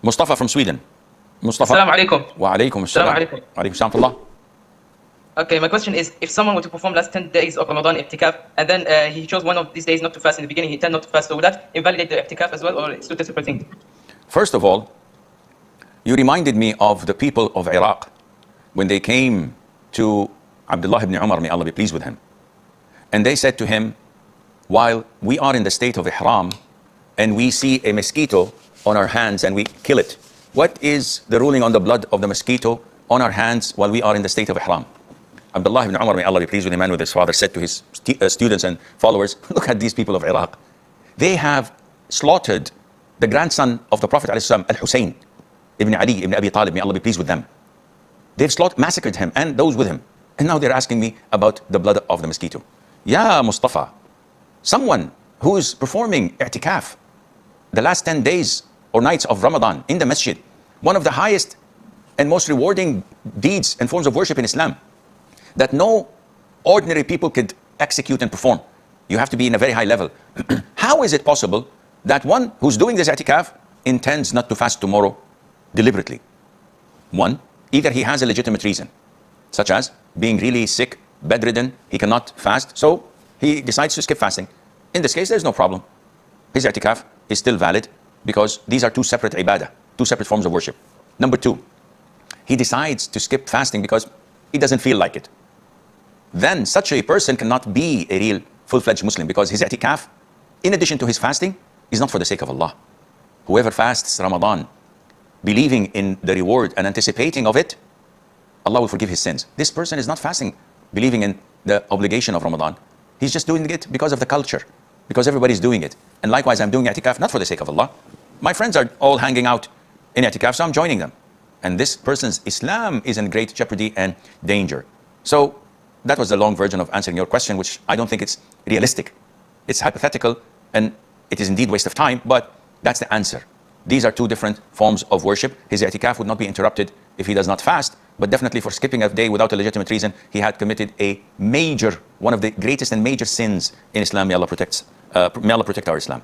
Mustafa from Sweden. Mustafa. Assalamu alaikum. Wa alaikum assalam. Assalamu alaikum. Alaikum assalam. Okay, my question is, if someone were to perform last 10 days of Ramadan Itikaf, and then he chose one of these days not to fast in the beginning, he turned not to fast, so would that invalidate the Itikaf as well, or it's two separate things? First of all, you reminded me of the people of Iraq when they came to Abdullah ibn Umar, may Allah be pleased with him. And they said to him, while we are in the state of Ihram and we see a mosquito on our hands and we kill it, what is the ruling on the blood of the mosquito on our hands while we are in the state of Ihram? Abdullah ibn Umar, may Allah be pleased with him and with his father, said to his students and followers, look at these people of Iraq. They have slaughtered the grandson of the Prophet al-Hussein ibn Ali ibn Abi Talib, may Allah be pleased with them. They've massacred him and those with him. And now they're asking me about the blood of the mosquito. Ya Mustafa, someone who is performing i'tikaf the last 10 days or nights of Ramadan in the masjid, one of the highest and most rewarding deeds and forms of worship in Islam, that no ordinary people could execute and perform. You have to be in a very high level. How is it possible that one who's doing this i'tikaf intends not to fast tomorrow deliberately? One, either he has a legitimate reason, such as being really sick, bedridden, he cannot fast, so he decides to skip fasting. In this case, there's no problem. His i'tikaf is still valid because these are two separate ibadah, two separate forms of worship. Number two, he decides to skip fasting because he doesn't feel like it. Then such a person cannot be a real full-fledged Muslim because his i'tikaf, in addition to his fasting, is not for the sake of Allah. Whoever fasts Ramadan, believing in the reward and anticipating of it, Allah will forgive his sins. This person is not fasting, believing in the obligation of Ramadan. He's just doing it because of the culture, because everybody's doing it. And likewise, I'm doing i'tikaf not for the sake of Allah. My friends are all hanging out in i'tikaf, so I'm joining them. And this person's Islam is in great jeopardy and danger. So that was the long version of answering your question, which I don't think it's realistic. It's hypothetical, and it is indeed waste of time, but that's the answer. These are two different forms of worship. His i'tikaf would not be interrupted if he does not fast, but definitely for skipping a day without a legitimate reason, he had committed a major, one of the greatest and major sins in Islam. May Allah protect our Islam.